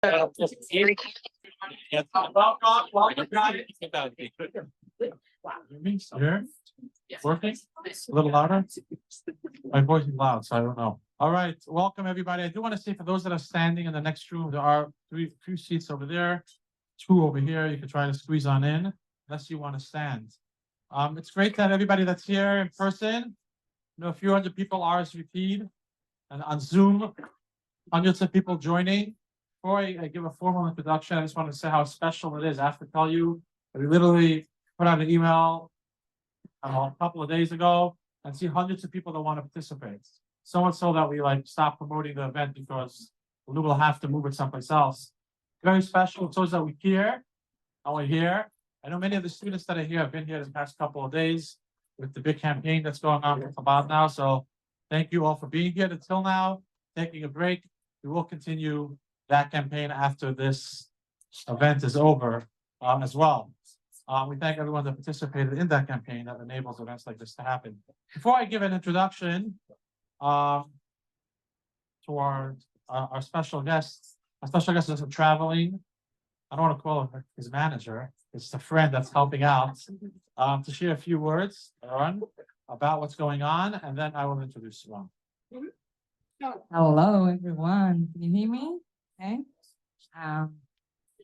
Here? Working? A little louder? My voice is loud, so I don't know. All right, welcome everybody. I do want to say for those that are standing in the next room, there are few seats over there, two over here. You can try to squeeze on in, unless you want to stand. It's great to have everybody that's here in person. You know, a few hundred people RSVP'd, and on Zoom, hundreds of people joining. Before I give a formal introduction, I just want to say how special it is. I have to tell you, we literally put out an email a couple of days ago and see hundreds of people that want to participate. So much so that we stopped promoting the event because we will have to move it someplace else. Very special. It shows that we care and we're here. I know many of the students that are here have been here the past couple of days with the big campaign that's going on with Chabad now. So thank you all for being here until now, taking a break. We will continue that campaign after this event is over as well. We thank everyone that participated in that campaign that enables events like this to happen. Before I give an introduction to our special guest, our special guest is traveling. I don't want to call him his manager. It's a friend that's helping out to share a few words, Ron, about what's going on, and then I will introduce Ron. Hello, everyone. Can you hear me? Okay. I'm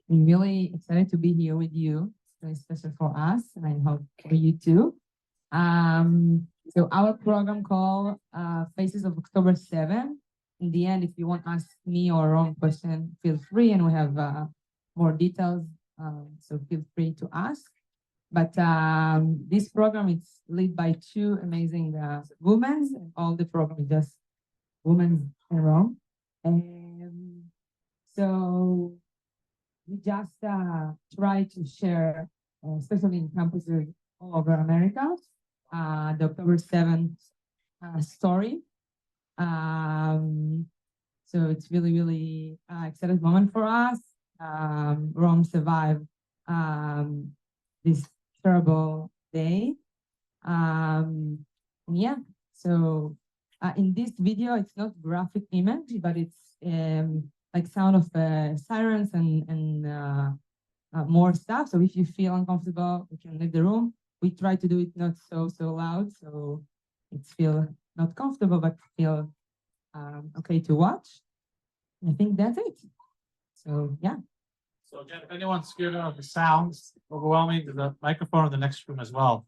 really excited to be here with you. It's very special for us, and I hope for you too. So our program called Faces of October 7. In the end, if you want to ask me or Ron question, feel free, and we have more details. So feel free to ask. But this program is led by two amazing women. All the program is just women in Rome. And so we just try to share, especially in campuses all over America, the October 7th story. So it's really, really exciting moment for us. Rome survived this terrible day. Yeah, so in this video, it's not graphic image, but it's like sound of sirens and more stuff. So if you feel uncomfortable, you can leave the room. We try to do it not so loud, so it's feel not comfortable, but feel okay to watch. I think that's it. So yeah. So again, if anyone's scared of the sounds overwhelming, the microphone in the next room as well.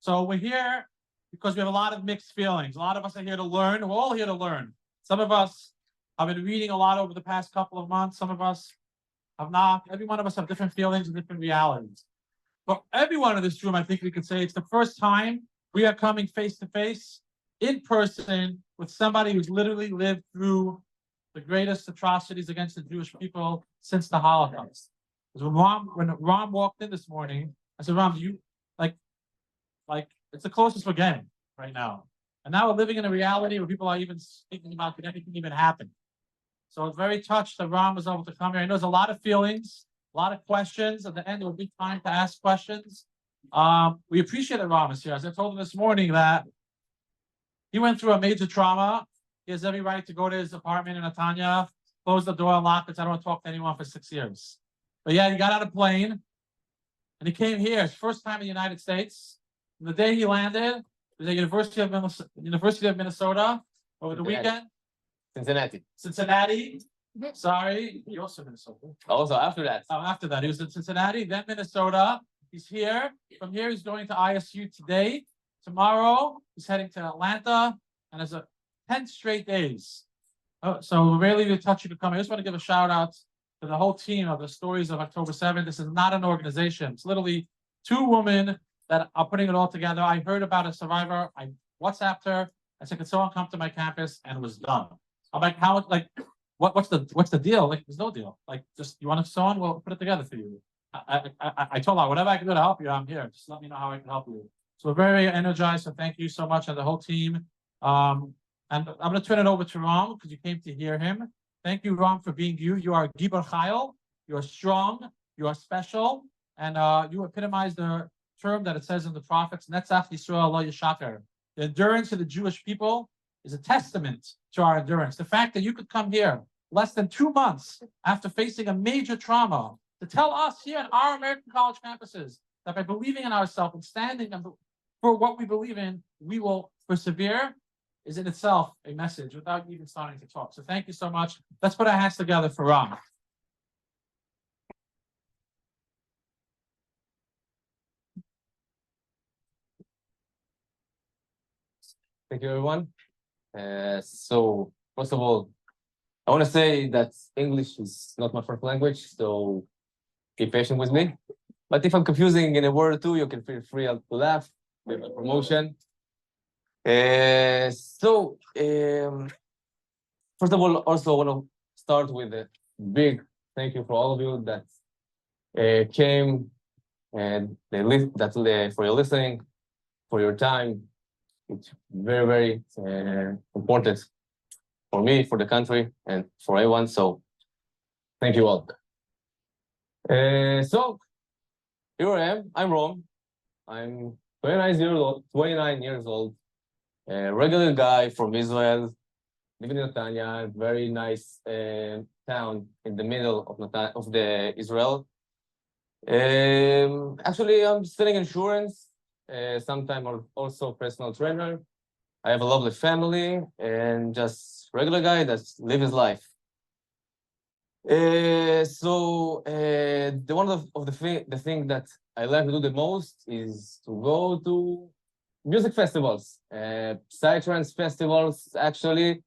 So we're here because we have a lot of mixed feelings. A lot of us are here to learn. We're all here to learn. Some of us have been reading a lot over the past couple of months. Some of us have not. Every one of us have different feelings and different realities. But everyone in this room, I think we could say it's the first time we are coming face to face, in person, with somebody who's literally lived through the greatest atrocities against the Jewish people since the Holocaust. Because when Rom walked in this morning, I said, Rom, you like it's the closest we're getting right now. And now we're living in a reality where people are even thinking about could anything even happen. So I was very touched that Rom was able to come here. I know there's a lot of feelings, a lot of questions. At the end, there will be time to ask questions. We appreciate that Rom is here. As I told him this morning that he went through a major trauma. He has every right to go to his apartment in Netanya, close the door and lock it. I don't want to talk to anyone for 6 years. But yeah, he got on a plane and he came here. His first time in the United States. And the day he landed, he was at University of Minnesota over the weekend. Cincinnati. Sorry. He also Minnesota. Also after that. Oh, after that. He was in Cincinnati, then Minnesota. He's here. From here, he's going to ISU today. Tomorrow, he's heading to Atlanta. And there's 10 straight days. So we're really touchy to come. I just want to give a shout out to the whole team of the Stories of October 7th. This is not an organization. It's literally two women that are putting it all together. I heard about a survivor. I WhatsApped her. I said, could someone come to my campus? And it was done. I'm like, what's the deal? Like, there's no deal. Like, just, you want someone? We'll put it together for you. I told her, whatever I can do to help you, I'm here. Just let me know how I can help you. So we're very energized. So thank you so much, and the whole team. And I'm going to turn it over to Rom because you came to hear him. Thank you, Rom, for being you. You are Gibar Chayil. You are strong. You are special. And you epitomize the term that it says in the prophets, Netzach Yisrael lo yishaker. The endurance of the Jewish people is a testament to our endurance. The fact that you could come here less than 2 months after facing a major trauma, to tell us here in our American college campuses that by believing in ourselves and standing for what we believe in, we will persevere, is in itself a message without even starting to talk. So thank you so much. Let's put our hands together for Rom. Thank you, everyone. So, first of all, I want to say that English is not my first language, so be patient with me. But if I'm confusing in a word or two, you can feel free to laugh, give a promotion. First of all, also I want to start with a big thank you for all of you that came and for your listening, for your time. It's very, very important for me, for the country, and for everyone. So thank you all. So here I am. I'm Rom. I'm 29 years old, a regular guy from Israel, living in Netanya, very nice town in the middle of the Israel. Actually, I'm selling insurance. Sometimes I'm also personal trainer. I have a lovely family and just regular guy that live his life. The thing that I like to do the most is to go to music festivals, psytrance festivals. Actually,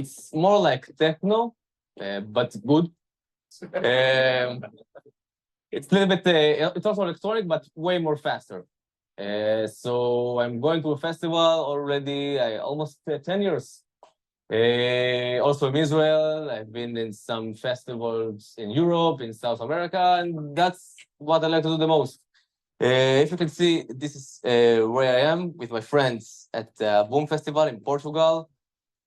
it's more like techno, but good. It's a little bit, it's also electronic, but way more faster. So I'm going to a festival already, almost 10 years. Also in Israel, I've been in some festivals in Europe, in South America, and that's what I like to do the most. If you can see, this is where I am with my friends at the Boom Festival in Portugal.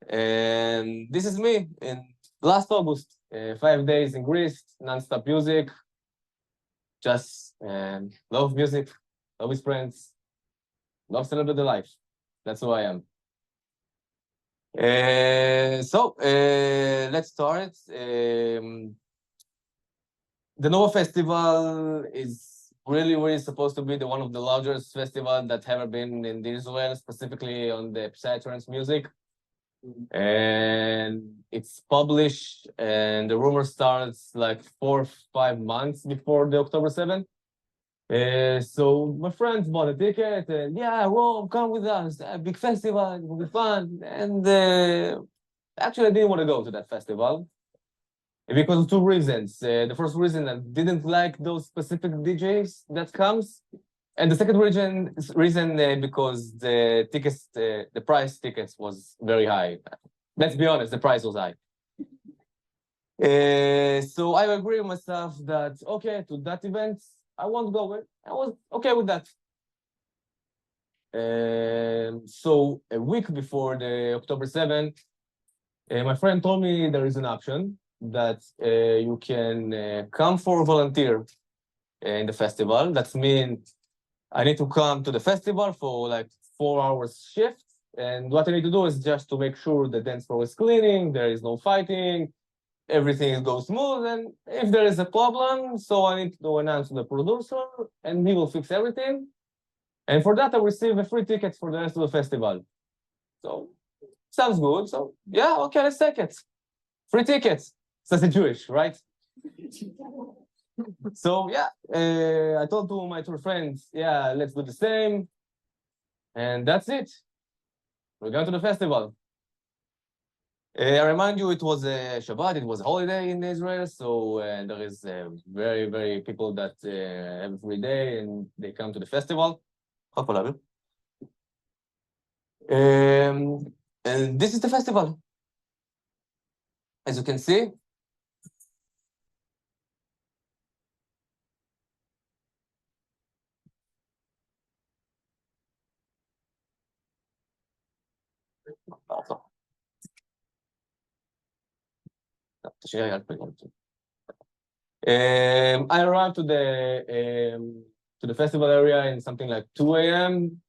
And this is me in last August, 5 days in Greece, non-stop music. Just love music, love his friends, love celebrate the life. That's who I am. Let's start. The Nova Festival is really supposed to be one of the largest festivals that have ever been in Israel, specifically on the psytrance music. And it's published, and the rumor starts like 4 or 5 months before the October 7th. So my friends bought a ticket, and yeah, Rome, come with us, a big festival, it will be fun. And actually, I didn't want to go to that festival because of 2 reasons. The first reason, I didn't like those specific DJs that comes. And the second reason because the tickets, the price tickets was very high. Let's be honest, the price was high. So I agree with myself that, okay, to that event, I won't go with. I was okay with that. So a week before the October 7th, my friend told me there is an option that you can come for volunteer in the festival. That means I need to come to the festival for like 4 hours shift. And what I need to do is just to make sure the dance floor is cleaning, there is no fighting, everything goes smooth. And if there is a problem, so I need to announce to the producer and he will fix everything. And for that, I receive a free ticket for the rest of the festival. So sounds good. So yeah, okay, let's take it. Free tickets. It's a Jewish, right? So yeah, I told to my 2 friends, yeah, let's do the same. And that's it. We're going to the festival. I remind you, it was a Shabbat, it was a holiday in Israel. So there is very people that every day and they come to the festival. And this is the festival. As you can see, I arrived to the festival area in something like 2 a.m.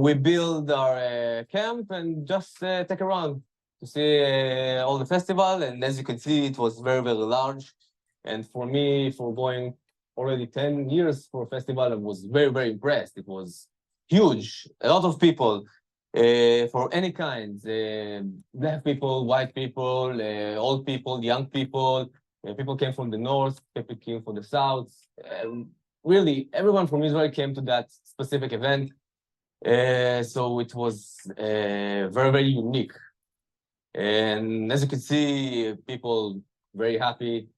We build our camp and just take a run. to see all the festival, and as you can see, it was very, very large. And for me, for going already 10 years for a festival, I was very, very impressed. It was huge, a lot of people for any kind, black people, white people, old people, young people. People came from the north, people came from the south. Really, everyone from Israel came to that specific event. So it was very, very unique. And as you can see, people very happy,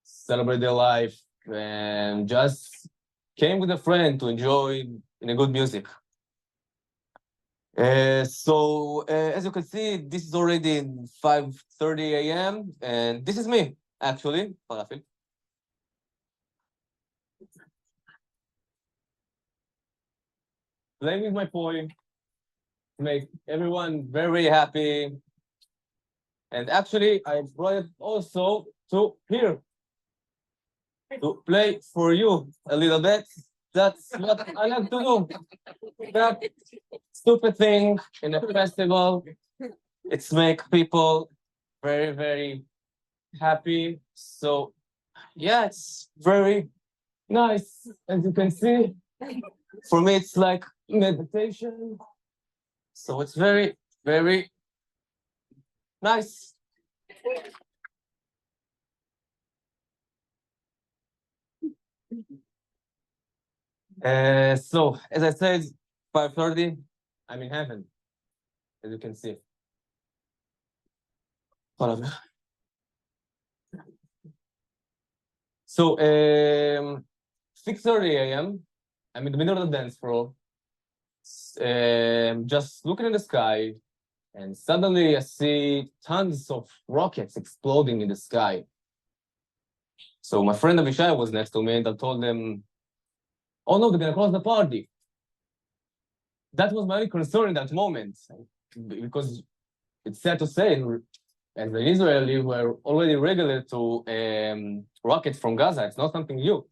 celebrate their life, and just came with a friend to enjoy in a good music. So as you can see, this is already 5:30 a.m. and this is me, actually. Playing with my toy, make everyone very happy. And actually, I brought it also to here to play for you a little bit. That's what I like to do. That stupid thing in a festival. It's make people very, very happy. So yeah, it's very nice. As you can see, for me, it's like meditation. So it's very, very nice. So as I said, 5:30, I'm in heaven, as you can see. So 6:30 a.m. I'm in the middle of the dance floor, just looking in the sky, and suddenly I see tons of rockets exploding in the sky. So my friend Avishai was next to me, and I told him, "Oh no, they're gonna close the party." That was my only concern in that moment, because it's sad to say, as an Israeli, we're already regular to rockets from Gaza. It's not something new.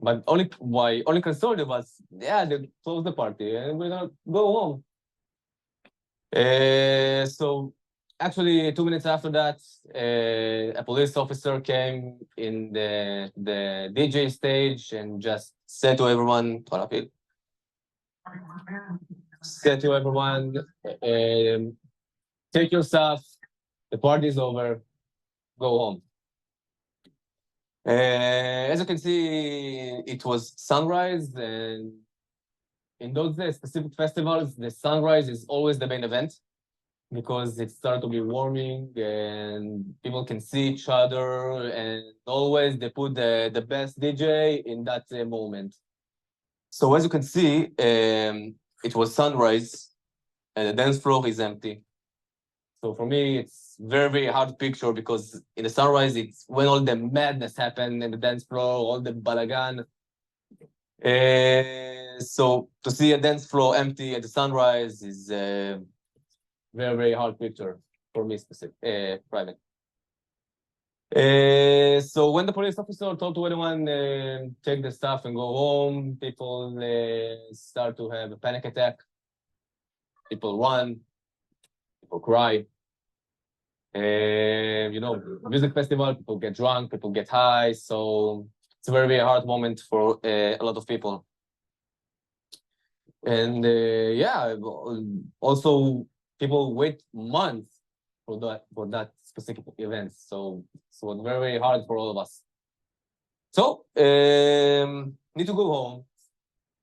But my only concern was, yeah, they closed the party and we're gonna go home. So actually, 2 minutes after that, a police officer came in the DJ stage and just said to everyone, take your stuff, the party's over, go home. As you can see, it was sunrise, and in those specific festivals, the sunrise is always the main event because it started to be warming and people can see each other, and always they put the best DJ in that moment. So as you can see, it was sunrise and the dance floor is empty. So for me, it's very, very hard to picture because in the sunrise, it's when all the madness happened in the dance floor, all the balagan. So to see a dance floor empty at the sunrise is a very, very hard picture for me, private. So when the police officer told to everyone, take the stuff and go home, people start to have a panic attack. People run, people cry. You know, music festival, people get drunk, people get high. So it's a very, very hard moment for a lot of people. And yeah, also people wait months for that specific event. So it's very, very hard for all of us. So need to go home.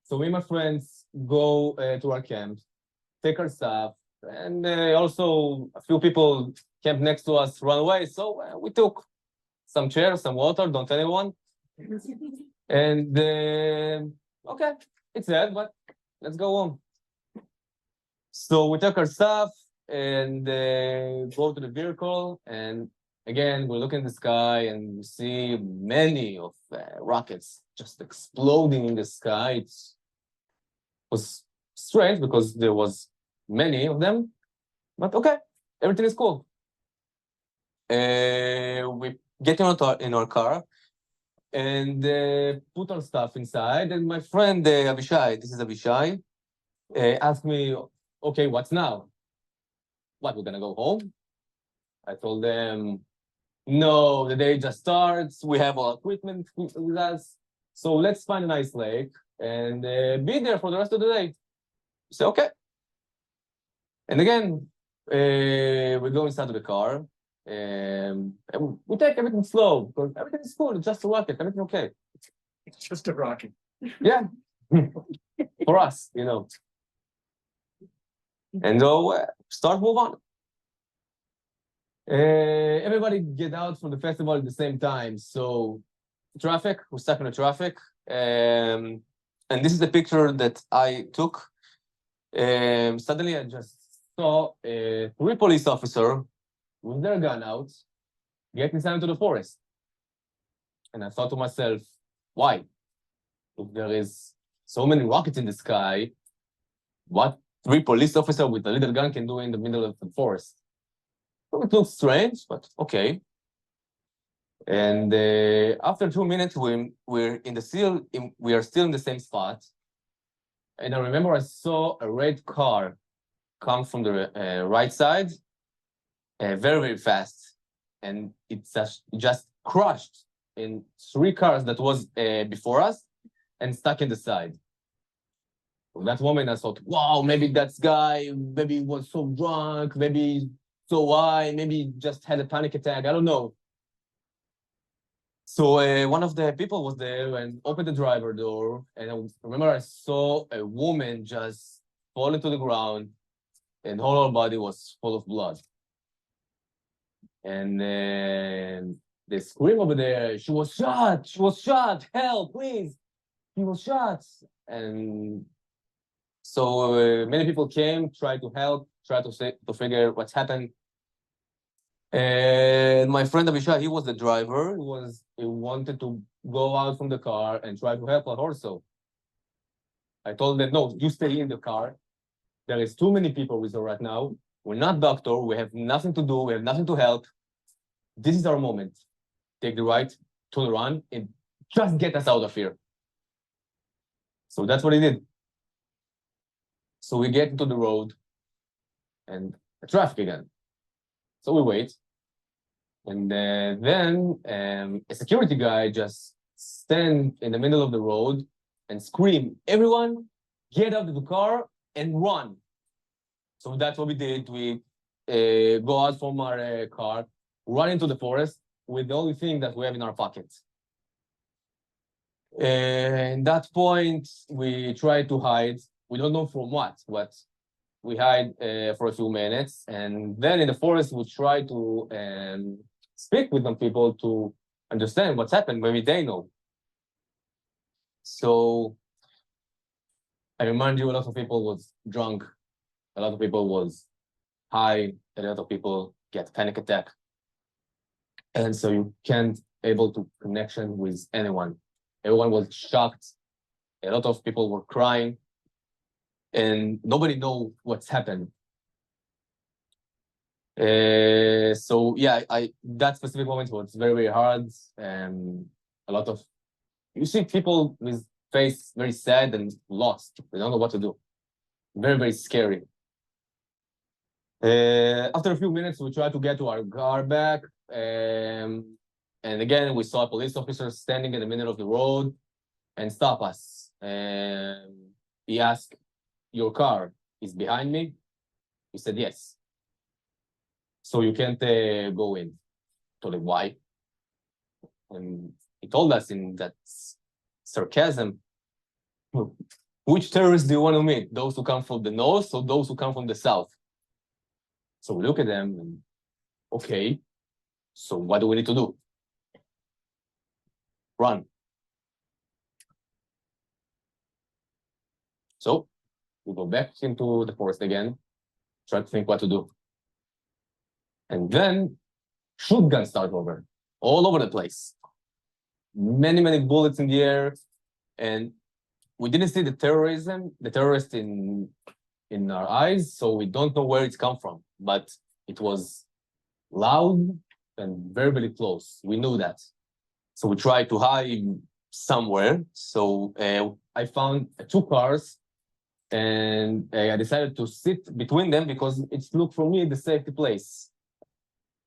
So we and my friends go to our camp, take our stuff, and also a few people camp next to us run away. So we took some chairs, some water, don't tell anyone. And okay, it's sad, but let's go home. So we took our stuff and go to the vehicle, and again, we look in the sky and we see many of rockets just exploding in the sky. It was strange because there was many of them, but okay, everything is cool. We get in our car and put our stuff inside, and my friend Avishai, this is Avishai, asked me, okay, what's now? What, we're gonna go home? I told them, no, the day just starts. We have our equipment with us. So let's find a nice lake and be there for the rest of the day. I said, okay. And again, we go inside of the car and we take everything slow because everything is cool. It's just a rocket. Everything okay. It's just a rocket. Yeah. For us, you know. And so start move on. Everybody get out from the festival at the same time. So traffic, we're stuck in the traffic. And this is the picture that I took. Suddenly I just saw 3 police officers with their gun out, get inside into the forest. And I thought to myself, why? If there is so many rockets in the sky, what 3 police officers with a little gun can do in the middle of the forest? So it looks strange, but okay. And after 2 minutes, we are still in the same spot. And I remember I saw a red car come from the right side, very, very fast. And it just crushed in 3 cars that was before us and stuck in the side. At that moment, I thought, wow, maybe that guy, maybe he was so drunk, maybe so high, maybe just had a panic attack, I don't know. So one of the people was there and opened the driver door. And I remember I saw a woman just fall into the ground and whole her body was full of blood. And then they scream over there, she was shot, help, please, she was shot. And so many people came, tried to help, tried to figure what's happened. And my friend Abishai, he was the driver. He wanted to go out from the car and try to help us also. I told them, no, you stay in the car. There is too many people with her right now. We're not doctor. We have nothing to do. We have nothing to help. This is our moment. Take the right, turn around, and just get us out of here. So that's what he did. So we get into the road and traffic again. So we wait. And then a security guy just stand in the middle of the road and scream, everyone, get out of the car and run. So that's what we did. We go out from our car, run into the forest with the only thing that we have in our pockets. And that point, we try to hide. We don't know from what, but we hide for a few minutes. And then in the forest, we try to speak with some people to understand what's happened. Maybe they know. So I remind you, a lot of people was drunk. A lot of people was high. A lot of people get panic attack. And so you can't able to connection with anyone. Everyone was shocked. A lot of people were crying. And nobody know what's happened. So yeah, that specific moment was very, very hard. And a lot of, you see people with face very sad and lost. They don't know what to do. Very, very scary. After a few minutes, we tried to get to our car back. And again, we saw a police officer standing in the middle of the road and stop us. And he asked, your car is behind me? We said, yes. So you can't go in. Told him, why? And he told us in that sarcasm, which terrorists do you want to meet? Those who come from the north or those who come from the south? So we look at them and, okay, so what do we need to do? Run. So we go back into the forest again, try to think what to do. And then shotguns start over, all over the place. Many, many bullets in the air. And we didn't see the terrorist in our eyes, so we don't know where it's come from. But it was loud and very, very close. We knew that. So we tried to hide somewhere. So I found 2 cars. And I decided to sit between them because it looked for me the safety place.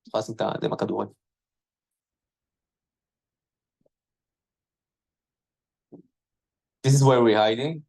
תפס את זה מהכדורים. This is where we're hiding.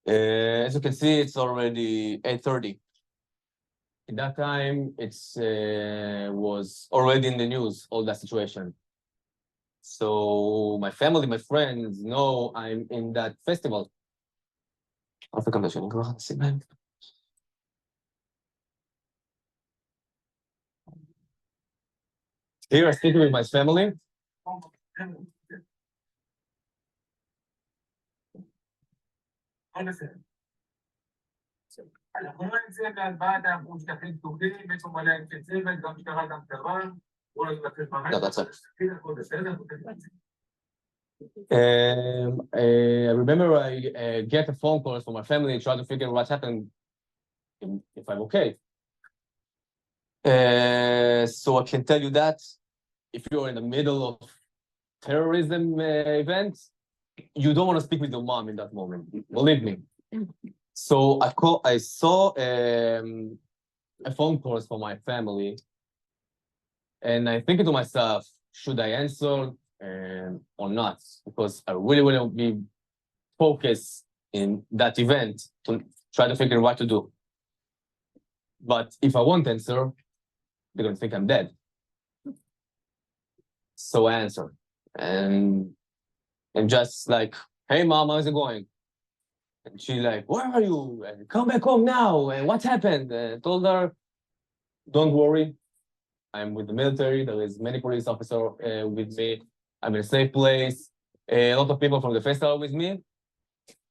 As you can see, it's already 8:30. At that time, it's was already in the news, all that situation. So my family, my friends know I'm in that festival. Here I speak with my family. אנחנו רואים את זה בעד אנחנו שטחים פתוחים, יש מלא אנשי צוות, גם משטרה, גם צבא, בואו נתחיל I remember I get a phone call from my family, try to figure what happened, if I'm okay. So I can tell you that if you're in the middle of terrorism event, you don't want to speak with your mom in that moment. Believe me. So I saw a phone call from my family, and I thinking to myself, should I answer or not? Because I really want to be focused in that event to try to figure what to do. But if I won't answer, they're gonna think I'm dead. So I answer, and just like, hey mom, how's it going? And she like, where are you? Come back home now. And what happened? Told her, don't worry. I'm with the military. There is many police officers with me. I'm in a safe place. A lot of people from the festival are with me.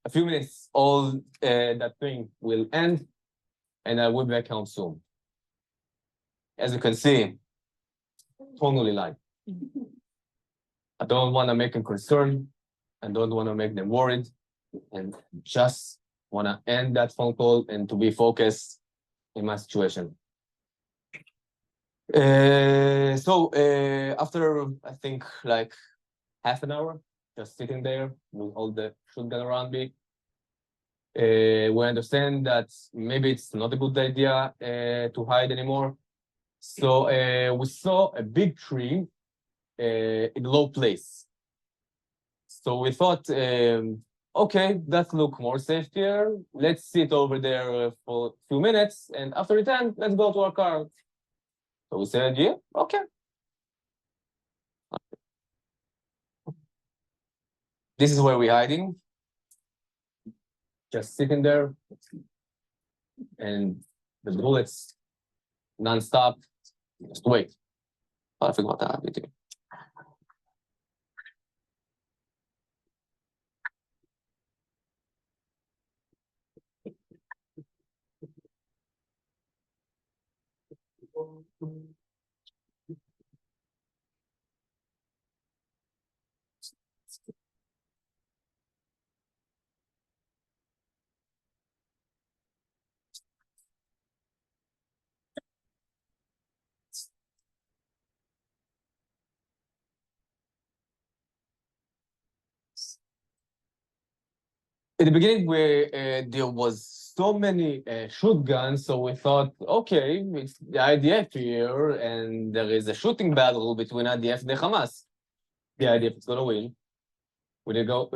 A few minutes, all that thing will end, and I will be back home soon. As you can see, totally lie. I don't want to make them concerned. I don't want to make them worried. And just want to end that phone call and to be focused in my situation. After, I think, like half an hour, just sitting there with all the shotgun around me, we understand that maybe it's not a good idea to hide anymore. So we saw a big tree in a low place. So we thought, okay, that look more safe here. Let's sit over there for a few minutes, and after return, let's go to our car. So we said, yeah, okay. This is where we're hiding. Just sitting there, and the bullets non-stop. Just wait. I forgot that video. In the beginning, there was so many shotguns, so we thought, okay, it's the IDF here, and there is a shooting battle between IDF and the Hamas. The IDF is gonna win. They go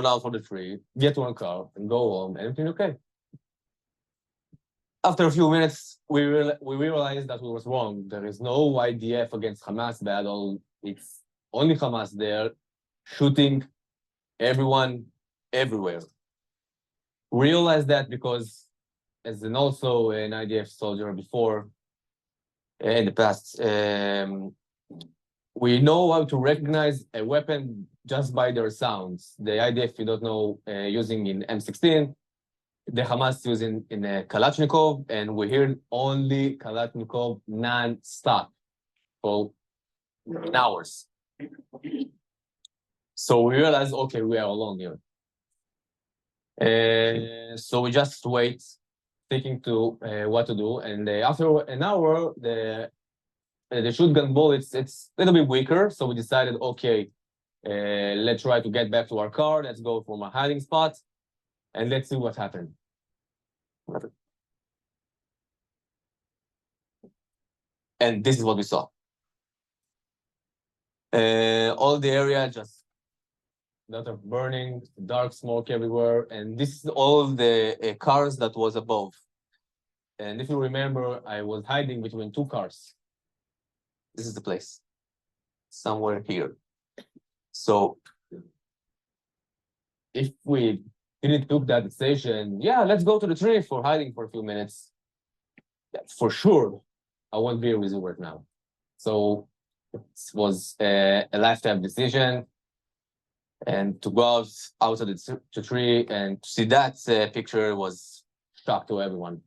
out for the tree, get to one car, and go home, and everything okay. After a few minutes, we realized that we was wrong. There is no IDF against Hamas battle. It's only Hamas there, shooting everyone, everywhere. Realized that because, as also an IDF soldier before, in the past, we know how to recognize a weapon just by their sounds. The IDF, you don't know, using in M16, the Hamas using in a Kalashnikov, and we hear only Kalashnikov non-stop for hours. So we realized, okay, we are alone here. So we just wait, thinking to what to do. And after an hour, the shotgun bullets, it's a little bit weaker. So we decided, okay, let's try to get back to our car. Let's go from a hiding spot and let's see what happened. And this is what we saw. All the area just a lot of burning, dark smoke everywhere, and this is all the cars that was above. And if you remember, I was hiding between two cars. This is the place, somewhere here. So if we didn't took that decision, yeah, let's go to the tree for hiding for a few minutes. Yeah, for sure, I won't be with you right now. So it was a lifetime decision. And to go out of the tree and to see that picture was shock to everyone.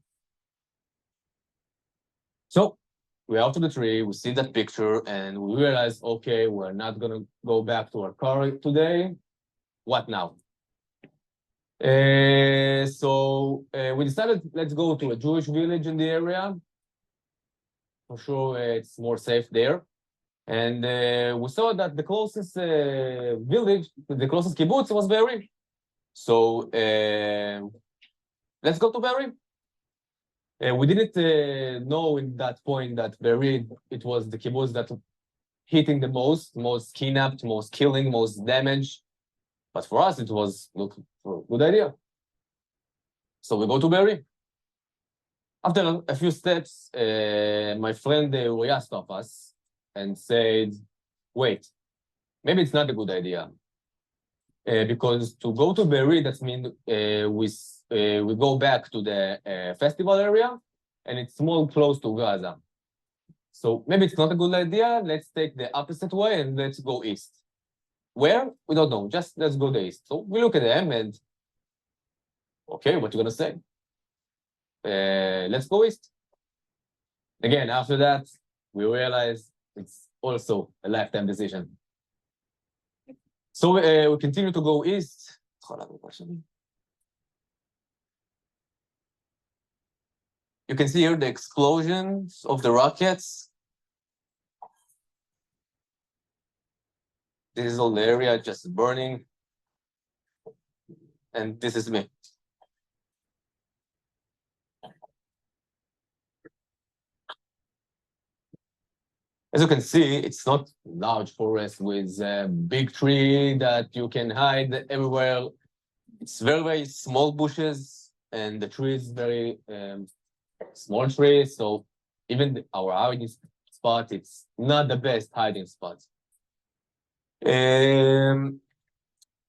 So we're out of the tree, we see that picture, and we realize, okay, we're not gonna go back to our car today. What now? So we decided, let's go to a Jewish village in the area. For sure, it's more safe there. And we saw that the closest village, the closest kibbutz was Be'eri. So let's go to Be'eri. We didn't know in that point that Be'eri, it was the kibbutz that hitting the most kidnapped, most killing, most damage. But for us, it was a good idea. So we go to Be'eri. After a few steps, my friend Uriah stopped us and said, wait, maybe it's not a good idea. Because to go to Be'eri, that means we go back to the festival area, and it's more close to Gaza. So maybe it's not a good idea. Let's take the opposite way and let's go east. Where? We don't know. Just let's go the east. So we look at them and, okay, what you gonna say? Let's go east. Again, after that, we realize it's also a lifetime decision. So we continue to go east. You can see here the explosions of the rockets. This is all the area just burning. And this is me. As you can see, it's not large forest with a big tree that you can hide everywhere. It's very, very small bushes, and the tree is very small tree. So even our hiding spot, it's not the best hiding spot.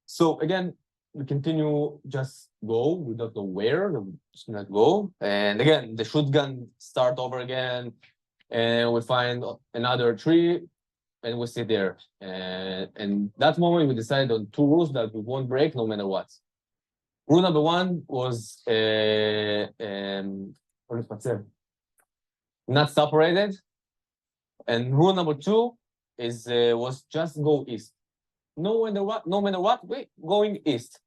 So again, we continue, just go. We don't know where, we just not go. And again, the shotgun start over again. And we find another tree, and we sit there. And that moment, we decided on two rules that we won't break no matter what. Rule number one was not separated, and rule number two is was just go east. No matter what, we going east.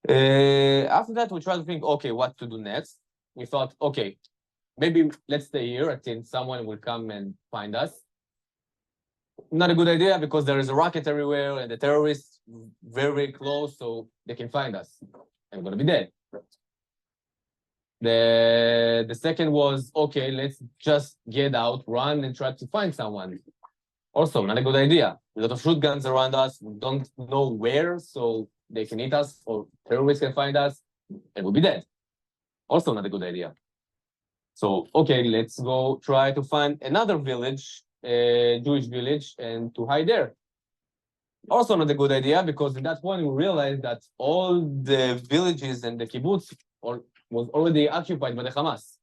After that, we tried to think, okay, what to do next. We thought, okay, maybe let's stay here until someone will come and find us. Not a good idea because there is a rocket everywhere and the terrorists very, very close, so they can find us. I'm gonna be dead. The second was, okay, let's just get out, run, and try to find someone. Also, not a good idea. A lot of shotguns around us. We don't know where, so they can hit us, or terrorists can find us, and we'll be dead. Also, not a good idea. So, okay, let's go try to find another village, a Jewish village, and to hide there. Also not a good idea, because at that point we realized that all the villages and the kibbutz was already occupied by the Hamas.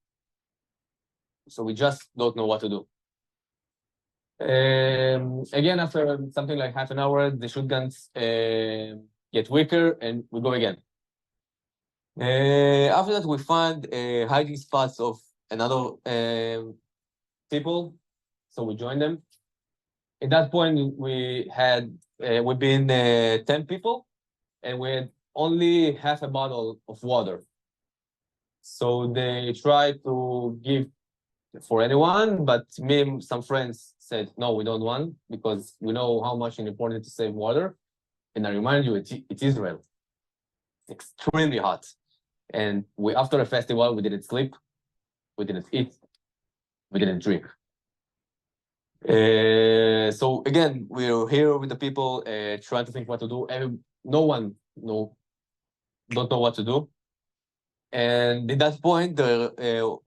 So we just don't know what to do. Again, after something like half an hour, the shotguns get weaker, and we go again. After that, we find hiding spots of another people, so we joined them. At that point, we've been 10 people, and we had only half a bottle of water. So they tried to give for anyone, but me and some friends said, no, we don't want, because we know how much it's important to save water. And I remind you, it's Israel. It's extremely hot. And after the festival, we didn't sleep, we didn't eat, we didn't drink. So again, we're here with the people trying to think what to do. No one don't know what to do. And at that point, there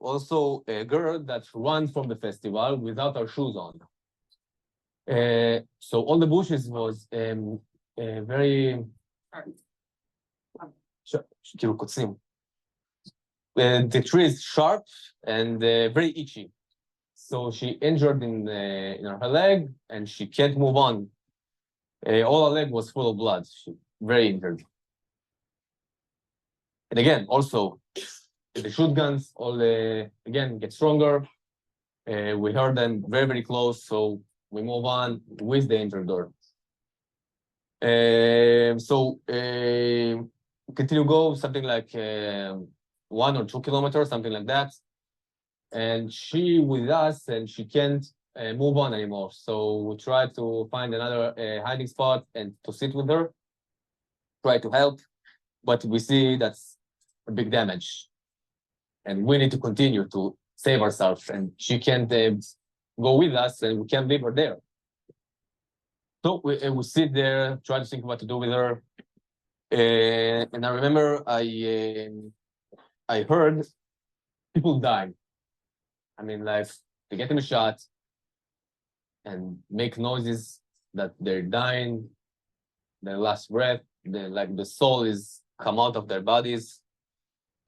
also a girl that ran from the festival without her shoes on. So all the bushes was very כאילו קוצים. The tree is sharp and very itchy. So she injured in her leg and she can't move on. All her leg was full of blood. She very injured. And again, also, the shotguns all again get stronger. We heard them very, very close, so we move on with the injured door. So continue go something like 1 or 2 kilometers, something like that. And she with us, and she can't move on anymore. So we try to find another hiding spot and to sit with her, try to help, but we see that's a big damage. And we need to continue to save ourselves, and she can't go with us, and we can't leave her there. So we sit there, try to think what to do with her. And I remember I heard people die. I mean, like, they get them a shot and make noises that they're dying, their last breath, like the soul is come out of their bodies.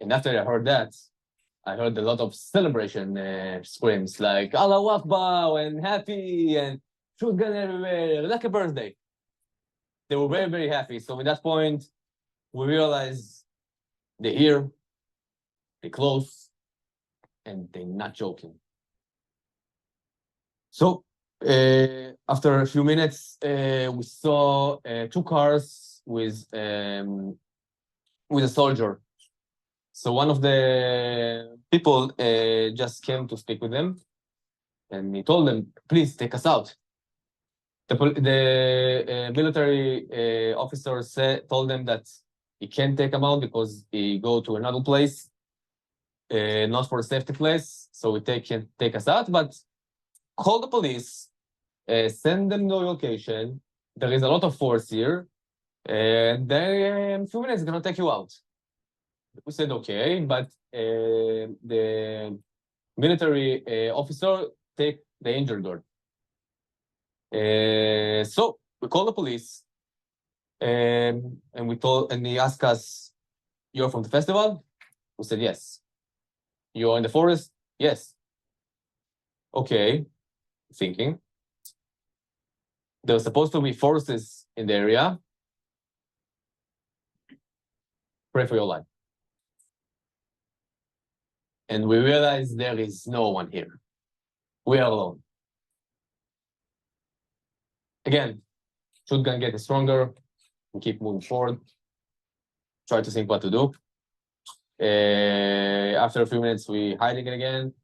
And after I heard that, I heard a lot of celebration screams, like Allahu Akbar and happy and shotgun everywhere, like a birthday. They were very, very happy. So at that point, we realized they're here, they're close, and they're not joking. So after a few minutes, we saw 2 cars with a soldier. So one of the people just came to speak with them, and he told them, please take us out. The military officer told them that he can't take them out because he go to another place, not for a safety place, so he can take us out, but call the police, send them the location, there is a lot of force here, and they in a few minutes gonna take you out. We said, okay, but the military officer take the injured girl. So we called the police, and he asked us, you're from the festival? We said, yes. You're in the forest? Yes. Okay, thinking. There's supposed to be forces in the area. Pray for your life. And we realized there is no one here. We are alone. Again, shotgun get stronger. We keep moving forward. Try to think what to do. After a few minutes, we hiding it again.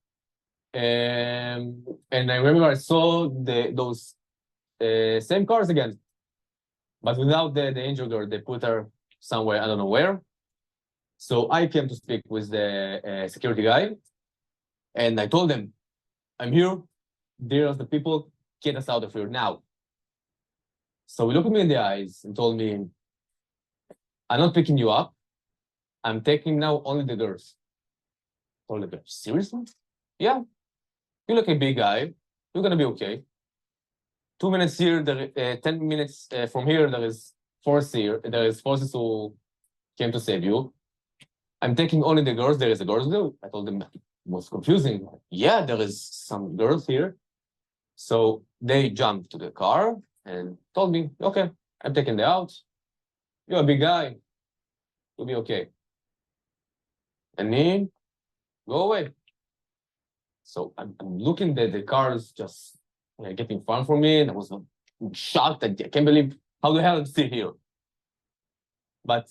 And I remember I saw those same cars again, but without the injured girl. They put her somewhere, I don't know where. So I came to speak with the security guy, and I told him, I'm here, there are the people, get us out of here now. So he looked me in the eyes and told me, I'm not picking you up, I'm taking now only the girls. I told him, seriously? Yeah, you look a big guy, you're gonna be okay. 2 minutes here, 10 minutes from here, there is force here, there is forces who came to save you. I'm taking only the girls, there is a girls there. I told them, it was confusing. Yeah, there is some girls here. So they jumped to the car and told me, okay, I'm taking them out. You're a big guy, you'll be okay. And me, go away. So I'm looking at the cars just getting far from me, and I was shocked. I can't believe how the hell I'm still here. But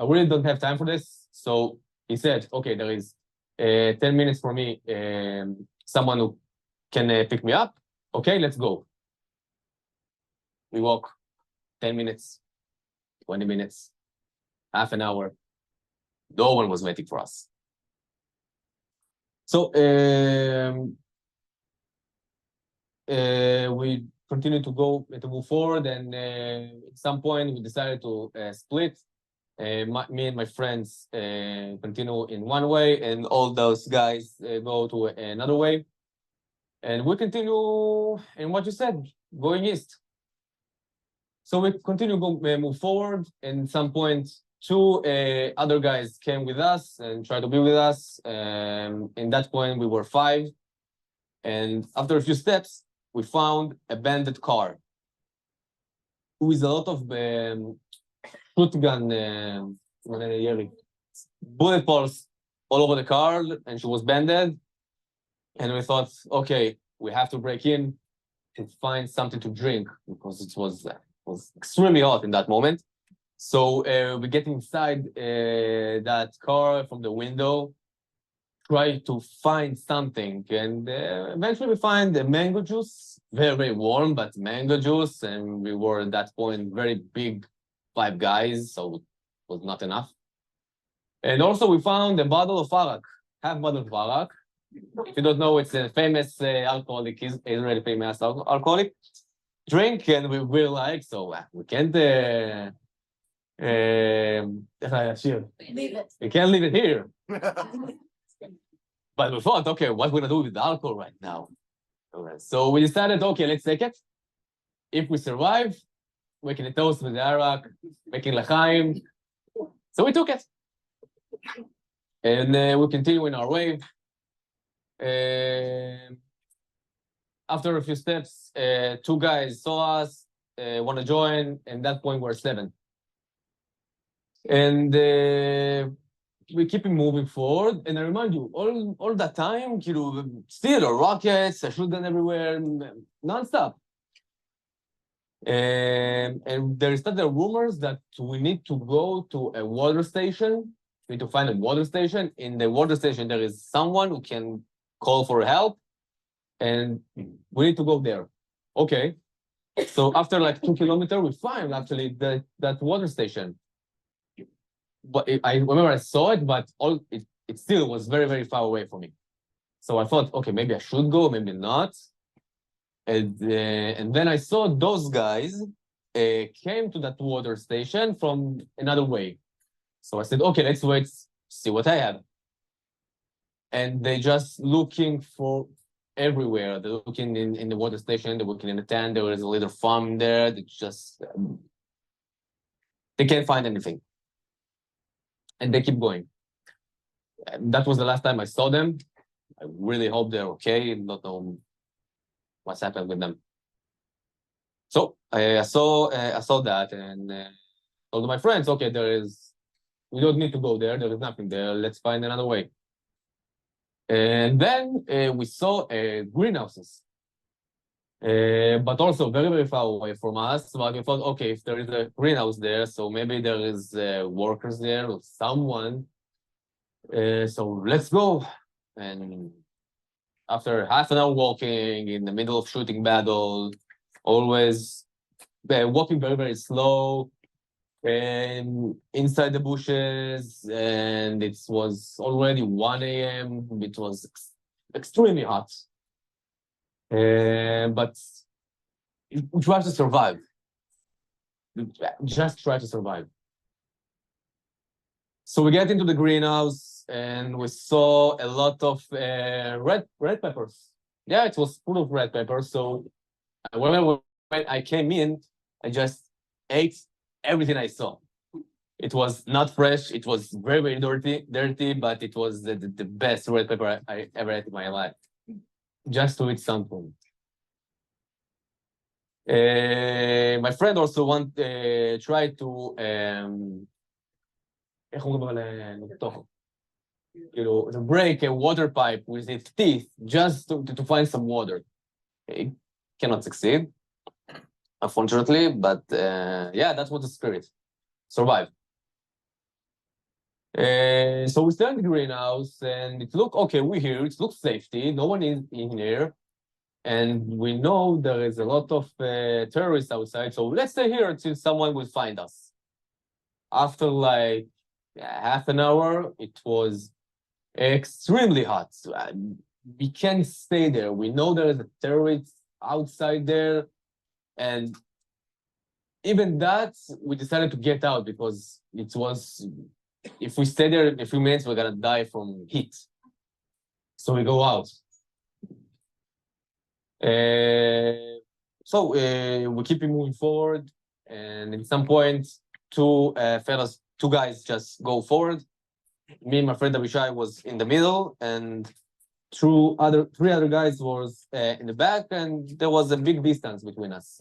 I really don't have time for this. So he said, okay, there is 10 minutes for me, someone who can pick me up. Okay, let's go. We walk 10 minutes, 20 minutes, half an hour. No one was waiting for us. So we continued to move forward, and at some point we decided to split. Me and my friends continue in one way, and all those guys go to another way. And we continue in what you said, going east. So we continue move forward, and at some point, two other guys came with us and tried to be with us. In that point, we were 5. And after a few steps, we found a bandit car with a lot of shotgun bullet holes all over the car, and she was banded. And we thought, okay, we have to break in and find something to drink, because it was extremely hot in that moment. So we get inside that car from the window, try to find something, and eventually we find a mango juice, very, very warm, but mango juice, and we were at that point very big, 5 guys, so it was not enough. And also we found a bottle of arak, half bottle of arak. If you don't know, it's a famous alcoholic, Israeli famous alcoholic drink, and we really like, so we can't Leave it. we can't leave it here. But we thought, okay, what we're gonna do with the alcohol right now? So we decided, okay, let's take it. If we survive, we can toast with the arak, making l'chaim. So we took it. And we continue in our way. After a few steps, 2 guys saw us, want to join, and at that point we're 7. And we keep moving forward, and I remind you, all that time, still rockets, shotgun everywhere, non-stop. And there started rumors that we need to go to a water station. We need to find a water station. In the water station, there is someone who can call for help, and we need to go there. Okay. So after like 2 kilometers, we find actually that water station. But I remember I saw it, but it still was very, very far away from me. So I thought, okay, maybe I should go, maybe not. And then I saw those guys came to that water station from another way. So I said, okay, let's wait, see what I have. And they just looking for everywhere. They're looking in the water station, they're looking in the tent, there was a little farm there. They just, they can't find anything. And they keep going. And that was the last time I saw them. I really hope they're okay. Not know what's happened with them. So I saw that, and told my friends, okay, we don't need to go there. There is nothing there. Let's find another way. And then we saw greenhouses, but also very, very far away from us. But we thought, okay, if there is a greenhouse there, so maybe there is workers there or someone. So let's go. And after half an hour walking in the middle of shooting battle, always walking very, very slow, and inside the bushes, and it was already 1 a.m. It was extremely hot. But we tried to survive. Just try to survive. So we get into the greenhouse, and we saw a lot of red peppers. Yeah, it was full of red peppers. So when I came in, I just ate everything I saw. It was not fresh. It was very, very dirty, but it was the best red pepper I ever ate in my life. Just to eat something. My friend also tried to to break a water pipe with his teeth just to find some water. He cannot succeed, unfortunately, but yeah, that's what the spirit. Survive. So we stand in the greenhouse and it look okay, we're here, it looks safety, no one is in here. And we know there is a lot of terrorists outside, so let's stay here until someone will find us. After like half an hour, it was extremely hot. We can't stay there. We know there is a terrorist outside there. And even that, we decided to get out because it was, if we stay there a few minutes, we're gonna die from heat. So we go out. We keep moving forward, and at some point, two guys just go forward. Me and my friend Avishai was in the middle, and three other guys was in the back, and there was a big distance between us.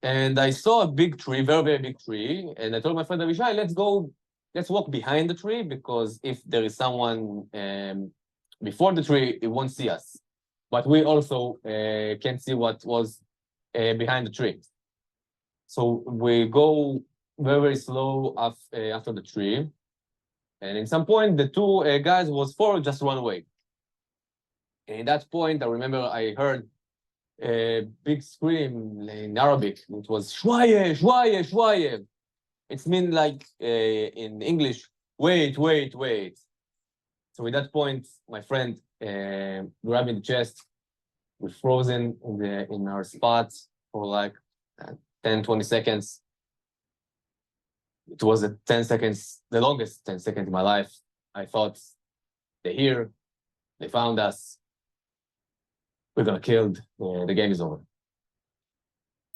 And I saw a big tree, very, very big tree, and I told my friend Avishai, let's walk behind the tree, because if there is someone before the tree, it won't see us. But we also can't see what was behind the tree. So we go very, very slow after the tree. And in some point, the two guys was forward, just run away. And at that point, I remember I heard a big scream in Arabic. It was shwaye, shwaye, shwaye. It's mean like in English, wait, wait, wait. So at that point, my friend grabbed me the chest. We frozen in our spot for like 10, 20 seconds. It was 10 seconds, the longest 10 seconds in my life. I thought, they're here, they found us, we're gonna kill, the game is over.